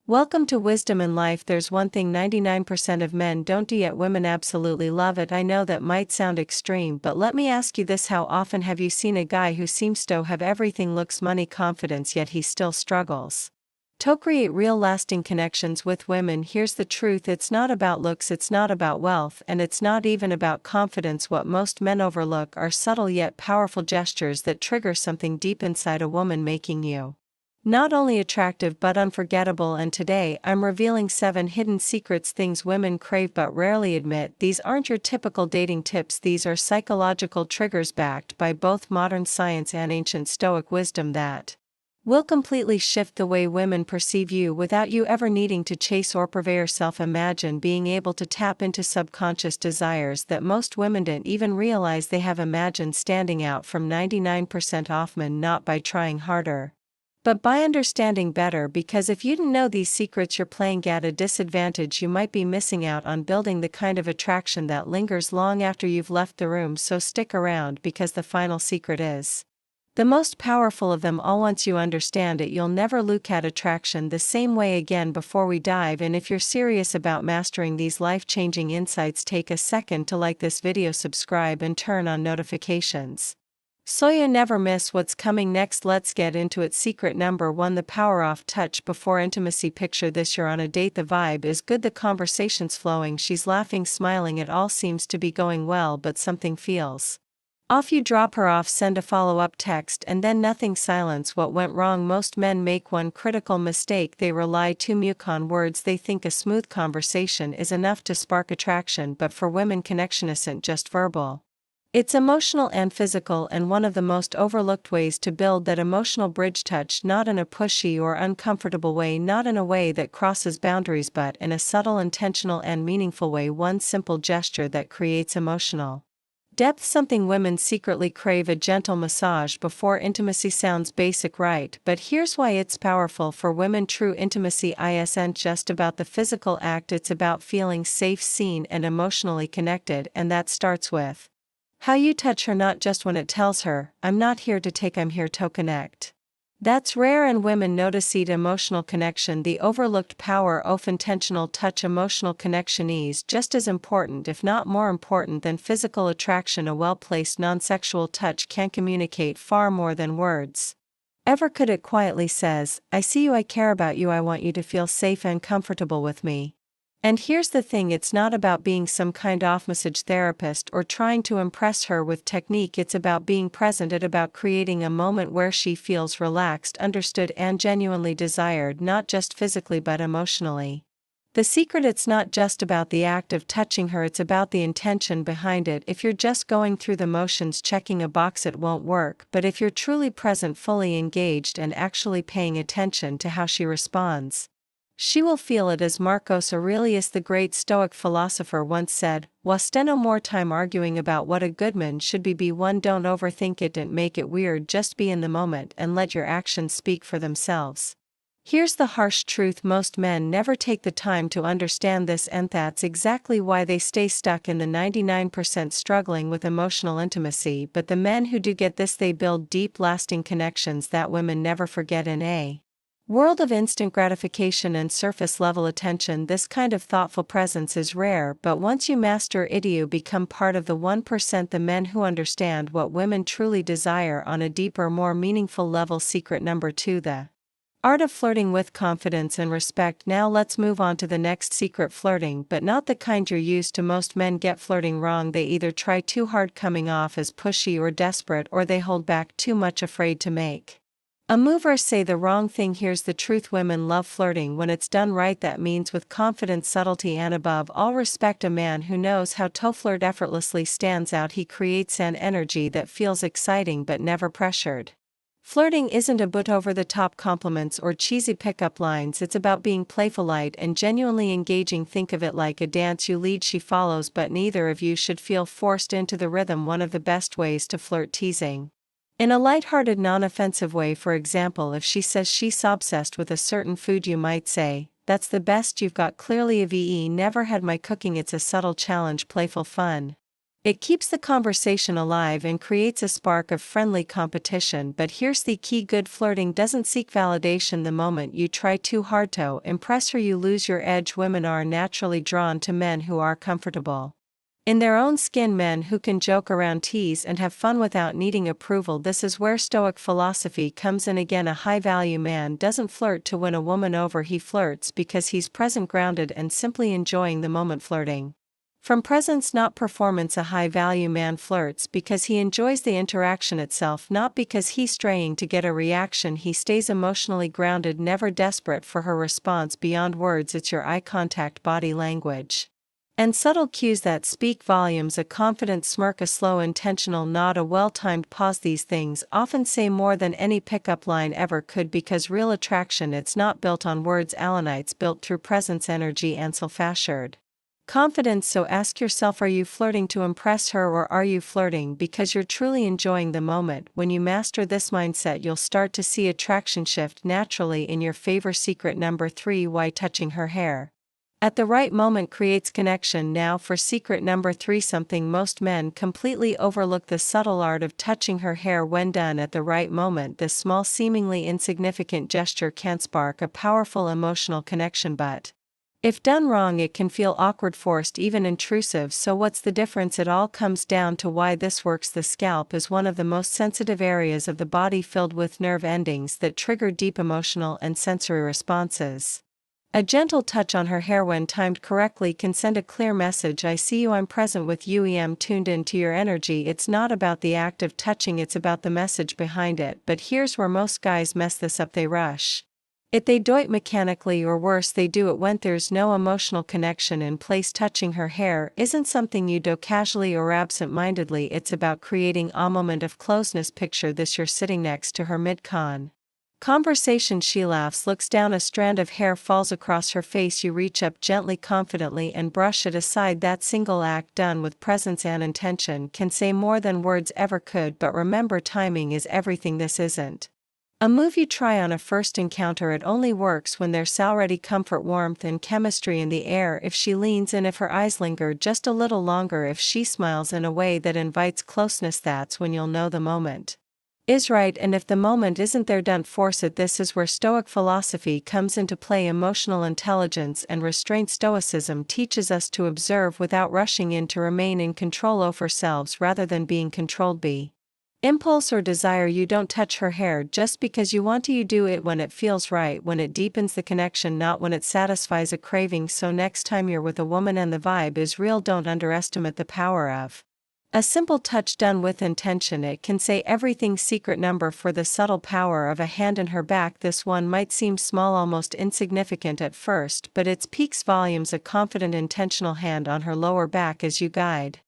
Welcome to Wisdom in Life. There's one thing 99% of men don't do, yet women absolutely love it. I know that might sound extreme, but let me ask you this: how often have you seen a guy who seems to have everything, looks money, confidence, yet he still struggles to create real lasting connections with women? Here's the truth: it's not about looks, it's not about wealth, and it's not even about confidence. What most men overlook are subtle yet powerful gestures that trigger something deep inside a woman, making you not only attractive but unforgettable. And today I'm revealing 7 hidden secrets, things women crave but rarely admit. These aren't your typical dating tips, these are psychological triggers backed by both modern science and ancient Stoic wisdom that will completely shift the way women perceive you without you ever needing to chase or purvey yourself. Imagine being able to tap into subconscious desires that most women didn't even realize they have. Imagine standing out from 99% of men, not by trying harder, but by understanding better. Because if you didn't know these secrets, you're playing at a disadvantage. You might be missing out on building the kind of attraction that lingers long after you've left the room. So stick around, because the final secret is the most powerful of them all. Once you understand it, you'll never look at attraction the same way again. Before we dive in, if you're serious about mastering these life-changing insights, take a second to like this video, subscribe, and turn on notifications so you never miss what's coming next. Let's get into it. Secret number 1: the power of touch before intimacy. Picture this: you're on a date, the vibe is good, the conversation's flowing, she's laughing, smiling, it all seems to be going well, but something feels off. You drop her off, send a follow-up text, and then nothing. Silence. What went wrong? Most men make one critical mistake: they rely too much on words. They think a smooth conversation is enough to spark attraction, but for women, connection isn't just verbal. It's emotional and physical, and one of the most overlooked ways to build that emotional bridge: touch, not in a pushy or uncomfortable way, not in a way that crosses boundaries, but in a subtle, intentional, and meaningful way. One simple gesture that creates emotional depth, something women secretly crave: a gentle massage before intimacy. Sounds basic, right? But here's why it's powerful for women. True intimacy isn't just about the physical act, it's about feeling safe, seen, and emotionally connected, and that starts with how you touch her, not just when it tells her, "I'm not here to take, I'm here to connect." That's rare, and women notice it. Emotional connection, the overlooked power of intentional touch. Emotional connection is just as important, if not more important, than physical attraction. A well-placed non-sexual touch can communicate far more than words ever could. It quietly says, "I see you, I care about you, I want you to feel safe and comfortable with me." And here's the thing: it's not about being some kind of massage therapist or trying to impress her with technique. It's about being present. It's about creating a moment where she feels relaxed, understood, and genuinely desired, not just physically but emotionally. The secret: it's not just about the act of touching her, it's about the intention behind it. If you're just going through the motions, checking a box, it won't work. But if you're truly present, fully engaged, and actually paying attention to how she responds, she will feel it. As Marcus Aurelius, the great Stoic philosopher, once said, "Waste no more time arguing about what a good man should be. One, don't overthink it, don't make it weird, just be in the moment and let your actions speak for themselves." Here's the harsh truth: most men never take the time to understand this, and that's exactly why they stay stuck in the 99% struggling with emotional intimacy. But the men who do get this, they build deep, lasting connections that women never forget. In a world of instant gratification and surface-level attention, this kind of thoughtful presence is rare, but once you master it, you become part of the 1%, the men who understand what women truly desire on a deeper, more meaningful level. Secret number 2: the art of flirting with confidence and respect. Now let's move on to the next secret: flirting, but not the kind you're used to. Most men get flirting wrong. They either try too hard, coming off as pushy or desperate, or they hold back too much, afraid to make a move or say the wrong thing. Here's the truth: women love flirting when it's done right. That means with confidence, subtlety, and above all respect. A man who knows how to flirt effortlessly stands out. He creates an energy that feels exciting but never pressured. Flirting isn't about over-the-top compliments or cheesy pickup lines. It's about being playful, light, and genuinely engaging. Think of it like a dance: you lead, she follows, but neither of you should feel forced into the rhythm. One of the best ways to flirt: teasing in a light-hearted, non-offensive way. For example, if she says she's obsessed with a certain food, you might say, "That's the best you've got." Clearly, I've never had my cooking. It's a subtle challenge, playful fun. It keeps the conversation alive and creates a spark of friendly competition, but here's the key: good flirting doesn't seek validation. The moment you try too hard to impress her, you lose your edge. Women are naturally drawn to men who are comfortable in their own skin, men who can joke around, tease, and have fun without needing approval. This is where Stoic philosophy comes in again. A high-value man doesn't flirt to win a woman over, he flirts because he's present, grounded, and simply enjoying the moment. Flirting from presence, not performance. A high-value man flirts because he enjoys the interaction itself, not because he's straying to get a reaction. He stays emotionally grounded, never desperate for her response beyond words. It's your eye contact, body language, and subtle cues that speak volumes. A confident smirk, a slow intentional nod, a well-timed pause. These things often say more than any pickup line ever could, because real attraction, it's not built on words, Allen, it's built through presence, energy, and self-assured confidence. So ask yourself, are you flirting to impress her, or are you flirting because you're truly enjoying the moment? When you master this mindset, you'll start to see attraction shift naturally in your favor. Secret number 3: why touching her hair at the right moment creates connection. Now for secret number 3, something most men completely overlook: the subtle art of touching her hair. When done at the right moment, this small, seemingly insignificant gesture can spark a powerful emotional connection, but if done wrong, it can feel awkward, forced, even intrusive. So what's the difference? It all comes down to why this works. The scalp is one of the most sensitive areas of the body, filled with nerve endings that trigger deep emotional and sensory responses. A gentle touch on her hair, when timed correctly, can send a clear message: I see you, I'm present with you, I'm tuned into your energy. It's not about the act of touching, it's about the message behind it. But here's where most guys mess this up: they rush it. They do it mechanically, or worse, they do it when there's no emotional connection in place. Touching her hair isn't something you do casually or absent-mindedly. It's about creating a moment of closeness. Picture this: you're sitting next to her conversation. She laughs, looks down, a strand of hair falls across her face. You reach up gently, confidently, and brush it aside. That single act, done with presence and intention, can say more than words ever could. But remember, timing is everything. This isn't a move you try on a first encounter. It only works when there's already comfort, warmth, and chemistry in the air. If she leans in, if her eyes linger just a little longer, if she smiles in a way that invites closeness, that's when you'll know the moment is right. And if the moment isn't there, don't force it. This is where Stoic philosophy comes into play: emotional intelligence and restraint. Stoicism teaches us to observe without rushing in, to remain in control of ourselves rather than being controlled by impulse or desire. You don't touch her hair just because you want to. You do it when it feels right, when it deepens the connection, not when it satisfies a craving. So next time you're with a woman and the vibe is real, don't underestimate the power of a simple touch done with intention. It can say everything. Secret number 4: the subtle power of a hand in her back. This one might seem small, almost insignificant at first, but it speaks volumes. A confident, intentional hand on her lower back as you guide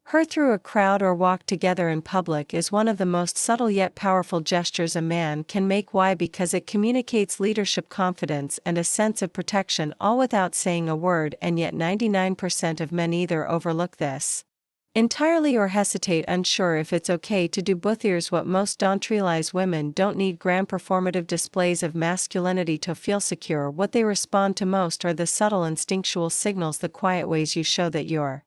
her through a crowd or walk together in public is one of the most subtle yet powerful gestures a man can make. Why? Because it communicates leadership, confidence, and a sense of protection, all without saying a word. And yet 99% of men either overlook this entirely or hesitate, unsure if it's okay to do both. Here's what most don't realize: women don't need grand performative displays of masculinity to feel secure. What they respond to most are the subtle instinctual signals, the quiet ways you show that you're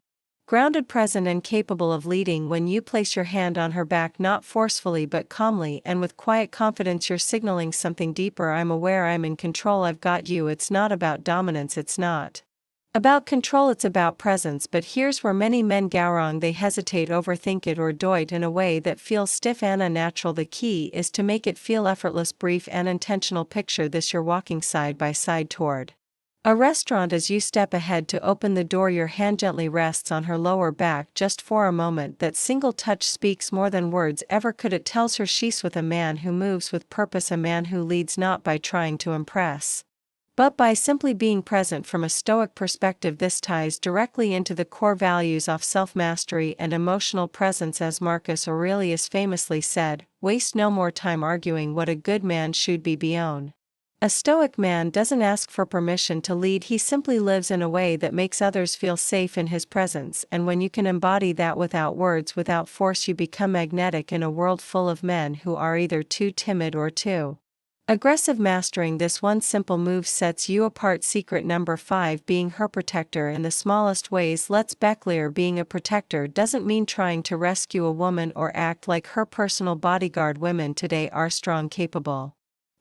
grounded, present, and capable of leading. When you place your hand on her back, not forcefully but calmly and with quiet confidence, you're signaling something deeper: I'm aware, I'm in control, I've got you. It's not about dominance, it's not about control, it's about presence. But here's where many men go wrong: they hesitate, overthink it, or do it in a way that feels stiff and unnatural. The key is to make it feel effortless, brief, and intentional. Picture this: you're walking side by side toward a restaurant. As you step ahead to open the door, your hand gently rests on her lower back just for a moment. That single touch speaks more than words ever could. It tells her she's with a man who moves with purpose, a man who leads not by trying to impress, but by simply being present. From a Stoic perspective, this ties directly into the core values of self-mastery and emotional presence. As Marcus Aurelius famously said, waste no more time arguing what a good man should be beyond. A Stoic man doesn't ask for permission to lead, he simply lives in a way that makes others feel safe in his presence. And when you can embody that without words, without force, you become magnetic in a world full of men who are either too timid or too Aggressive mastering this one simple move sets you apart. Secret number 5: being her protector in the smallest ways. Let's be clear, being a protector doesn't mean trying to rescue a woman or act like her personal bodyguard. Women today are strong, capable,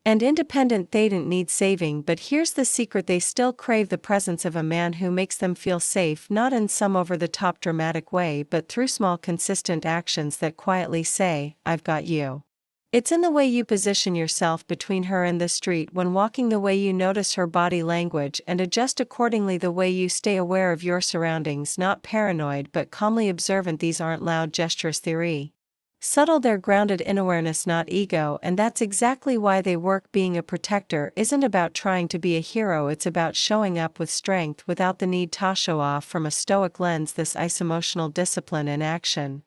and independent. They don't need saving, but here's the secret: they still crave the presence of a man who makes them feel safe, not in some over-the-top dramatic way, but through small consistent actions that quietly say, "I've got you." It's in the way you position yourself between her and the street when walking, the way you notice her body language and adjust accordingly, the way you stay aware of your surroundings, not paranoid but calmly observant. These aren't loud gestures, theory. Subtle, they're grounded in awareness, not ego, and that's exactly why they work. Being a protector isn't about trying to be a hero, it's about showing up with strength without the need to show off. From a Stoic lens, this is emotional discipline in action.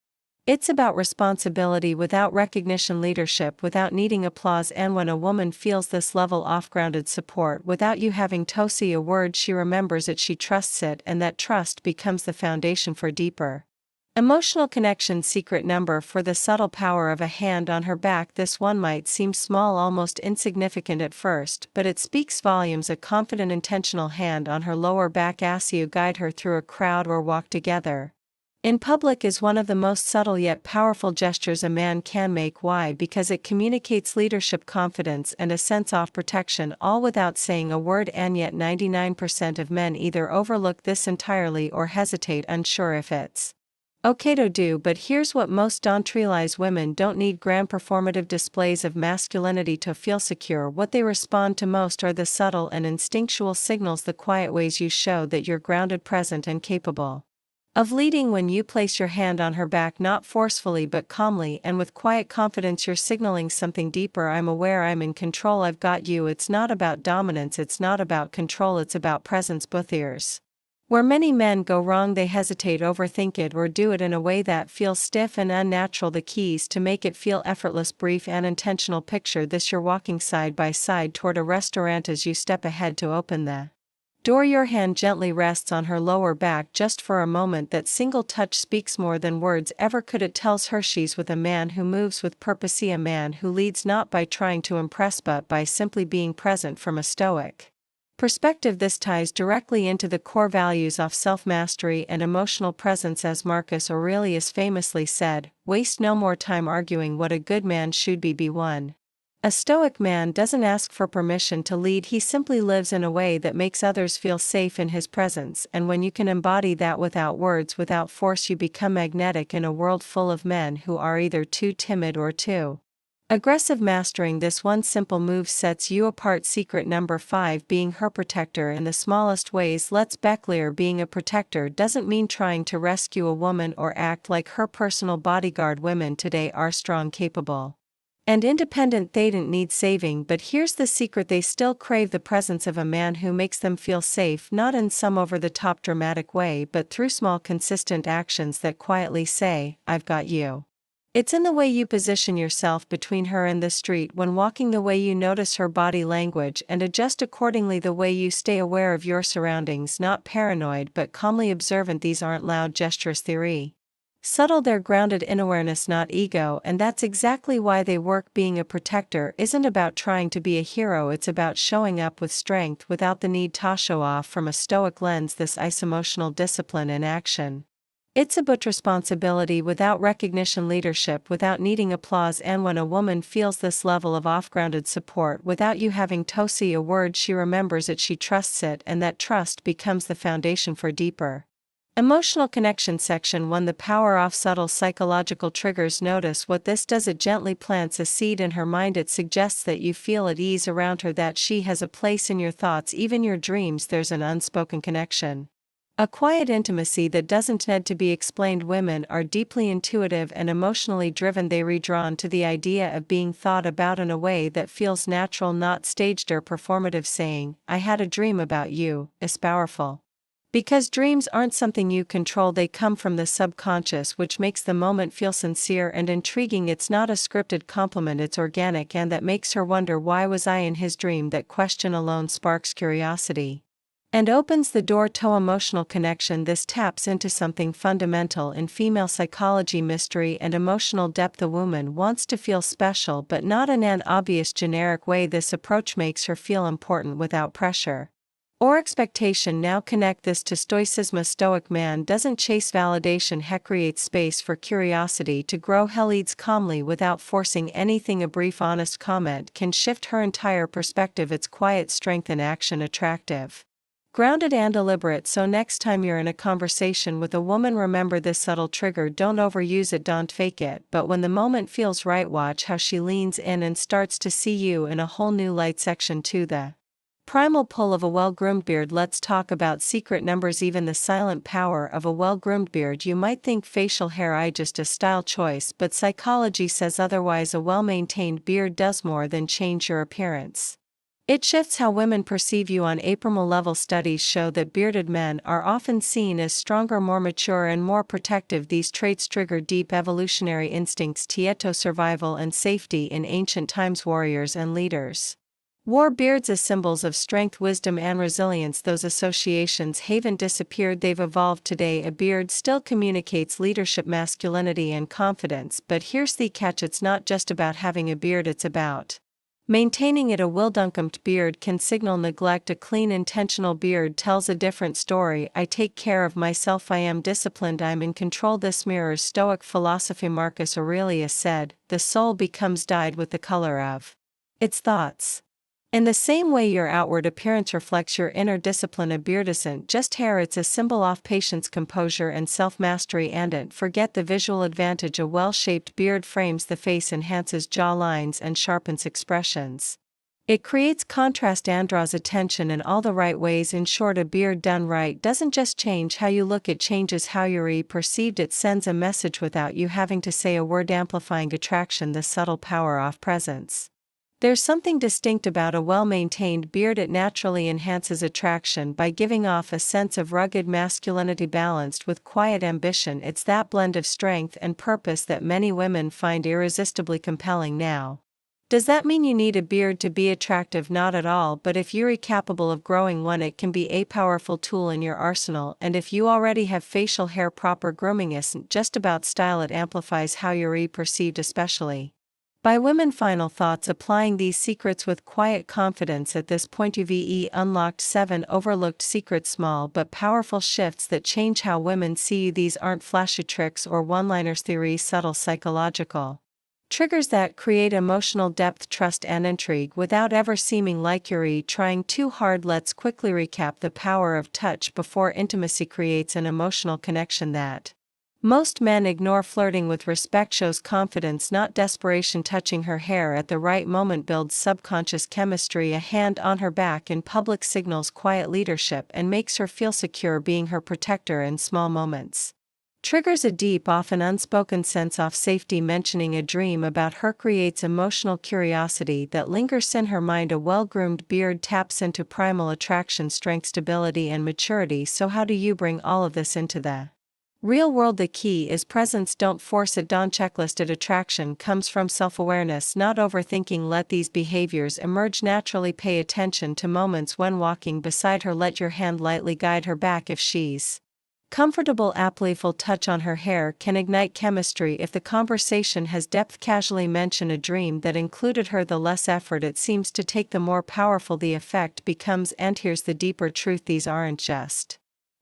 It's about responsibility without recognition, leadership without needing applause, and when a woman feels this level of grounded support without you having to say a word, she remembers it, she trusts it, and that trust becomes the foundation for deeper emotional connection. Secret number 4: the subtle power of a hand on her back. This one might seem small, almost insignificant at first, but it speaks volumes. A confident, intentional hand on her lower back as you guide her through a crowd or walk together in public is one of the most subtle yet powerful gestures a man can make. Why? Because it communicates leadership, confidence, and a sense of protection, all without saying a word. And yet 99% of men either overlook this entirely or hesitate, unsure if it's okay to do. But here's what most don't realize: women don't need grand performative displays of masculinity to feel secure. What they respond to most are the subtle and instinctual signals, the quiet ways you show that you're grounded, present, and capable of leading. When you place your hand on her back, not forcefully but calmly and with quiet confidence, you're signaling something deeper. I'm aware, I'm in control, I've got you. It's not about dominance, it's not about control, it's about presence. Both ears. Where many men go wrong, they hesitate, overthink it, or do it in a way that feels stiff and unnatural. The keys to make it feel effortless, brief, and intentional. Picture this: you're walking side by side toward a restaurant. As you step ahead to open the door, your hand gently rests on her lower back just for a moment. That single touch speaks more than words ever could. It tells her she's with a man who moves with purpose, a man who leads not by trying to impress but by simply being present. From a Stoic perspective, this ties directly into the core values of self-mastery and emotional presence. As Marcus Aurelius famously said, "Waste no more time arguing what a good man should be. Be one." A Stoic man doesn't ask for permission to lead, he simply lives in a way that makes others feel safe in his presence. And when you can embody that without words, without force, you become magnetic in a world full of men who are either too timid or too aggressive. Mastering this one simple move sets you apart. Secret number 5: being her protector in the smallest ways. Let's be clear, being a protector doesn't mean trying to rescue a woman or act like her personal bodyguard. Women today are strong, capable, and independent. They don't need saving, but here's the secret: they still crave the presence of a man who makes them feel safe, not in some over-the-top dramatic way, but through small consistent actions that quietly say, "I've got you." It's in the way you position yourself between her and the street when walking, the way you notice her body language and adjust accordingly, the way you stay aware of your surroundings, not paranoid but calmly observant. These aren't loud gestures, theory. Subtle, they're grounded in awareness, not ego, and that's exactly why they work. Being a protector isn't about trying to be a hero, it's about showing up with strength without the need to show off. From a Stoic lens, this is emotional discipline in action. It's about responsibility without recognition, leadership without needing applause, and when a woman feels this level of off-grounded support without you having to say a word, she remembers it, she trusts it, and that trust becomes the foundation for deeper emotional connection. Section 1: the power of subtle psychological triggers. Notice what this does: it gently plants a seed in her mind. It suggests that you feel at ease around her, that she has a place in your thoughts, even your dreams. There's an unspoken connection, a quiet intimacy that doesn't need to be explained. Women are deeply intuitive and emotionally driven. They are drawn to the idea of being thought about in a way that feels natural, not staged or performative. Saying, "I had a dream about you," is powerful. Because dreams aren't something you control, they come from the subconscious, which makes the moment feel sincere and intriguing. It's not a scripted compliment, it's organic, and that makes her wonder, why was I in his dream? That question alone sparks curiosity. and opens the door to emotional connection. This taps into something fundamental in female psychology: mystery and emotional depth. A woman wants to feel special, but not in an obvious generic way. This approach makes her feel important without pressure or expectation. Now connect this to Stoicism. A Stoic man doesn't chase validation, he creates space for curiosity to grow. He leads calmly without forcing anything. A brief honest comment can shift her entire perspective. It's quiet strength in action, attractive, grounded and deliberate. So next time you're in a conversation with a woman, remember this subtle trigger: don't overuse it, don't fake it, but when the moment feels right, watch how she leans in and starts to see you in a whole new light. Section 2: the primal pull of a well-groomed beard. Let's talk about secret numbers, even the silent power of a well-groomed beard. You might think facial hair is just a style choice, but psychology says otherwise. A well-maintained beard does more than change your appearance. It shifts how women perceive you on a primal level. Studies show that bearded men are often seen as stronger, more mature, and more protective. These traits trigger deep evolutionary instincts: tieto, survival and safety. In ancient times, warriors and leaders wore beards as symbols of strength, wisdom, and resilience. Those associations haven't disappeared, they've evolved. Today, a beard still communicates leadership, masculinity, and confidence, but here's the catch: it's not just about having a beard, it's about maintaining it. A well-unkempt beard can signal neglect. A clean, intentional beard tells a different story: I take care of myself, I am disciplined, I'm in control. This mirrors Stoic philosophy. Marcus Aurelius said, "The soul becomes dyed with the color of its thoughts." In the same way, your outward appearance reflects your inner discipline. A beard isn't just hair, it's a symbol of patience, composure, and self-mastery. And don't forget the visual advantage: a well-shaped beard frames the face, enhances jaw lines, and sharpens expressions. It creates contrast and draws attention in all the right ways. In short, a beard done right doesn't just change how you look, it changes how you're perceived. It sends a message without you having to say a word, amplifying attraction, the subtle power of presence. There's something distinct about a well-maintained beard. It naturally enhances attraction by giving off a sense of rugged masculinity balanced with quiet ambition. It's that blend of strength and purpose that many women find irresistibly compelling. Now, does that mean you need a beard to be attractive? Not at all, but if you're capable of growing one, it can be a powerful tool in your arsenal. And if you already have facial hair, proper grooming isn't just about style, it amplifies how you're perceived, especially by women. Final thoughts: applying these secrets with quiet confidence. At this point, you've unlocked 7 overlooked secrets, small but powerful shifts that change how women see you. These aren't flashy tricks or one-liners, theory, subtle psychological triggers that create emotional depth, trust, and intrigue without ever seeming like you're trying too hard. Let's quickly recap: the power of touch before intimacy creates an emotional connection that most men ignore. Flirting with respect shows confidence, not desperation. Touching her hair at the right moment builds subconscious chemistry. A hand on her back in public signals quiet leadership and makes her feel secure. Being her protector in small moments triggers a deep, often unspoken sense of safety. Mentioning a dream about her creates emotional curiosity that lingers in her mind. A well-groomed beard taps into primal attraction, strength, stability, and maturity. So how do you bring all of this into the real world? The key is presence. Don't force it, don't checklist it. Attraction comes from self-awareness, not overthinking. Let these behaviors emerge naturally. Pay attention to moments when walking beside her. Let your hand lightly guide her back if she's comfortable. A playful touch on her hair can ignite chemistry if the conversation has depth. Casually mention a dream that included her. The less effort it seems to take, the more powerful the effect becomes. And here's the deeper truth: these aren't just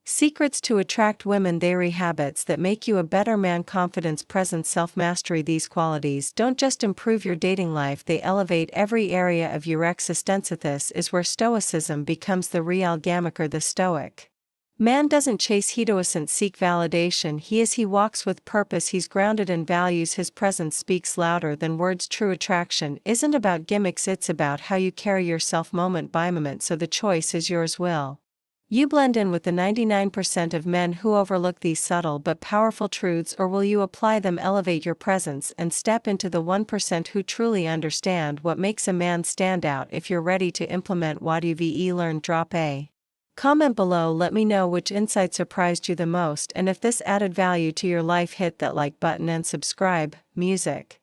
secrets to attract women, they're habits that make you a better man. Confidence, presence, self-mastery. These qualities don't just improve your dating life, they elevate every area of your existence. This is where Stoicism becomes the real gamaker. The Stoic man doesn't chase, he doesn't seek validation, he walks with purpose, he's grounded in values, his presence speaks louder than words. True attraction isn't about gimmicks, it's about how you carry yourself moment by moment. So the choice is yours. Will you blend in with the 99% of men who overlook these subtle but powerful truths, or will you apply them, elevate your presence, and step into the 1% who truly understand what makes a man stand out? If you're ready to implement what you've learned, drop a comment below. Let me know which insight surprised you the most, and if this added value to your life, hit that like button and subscribe. Music.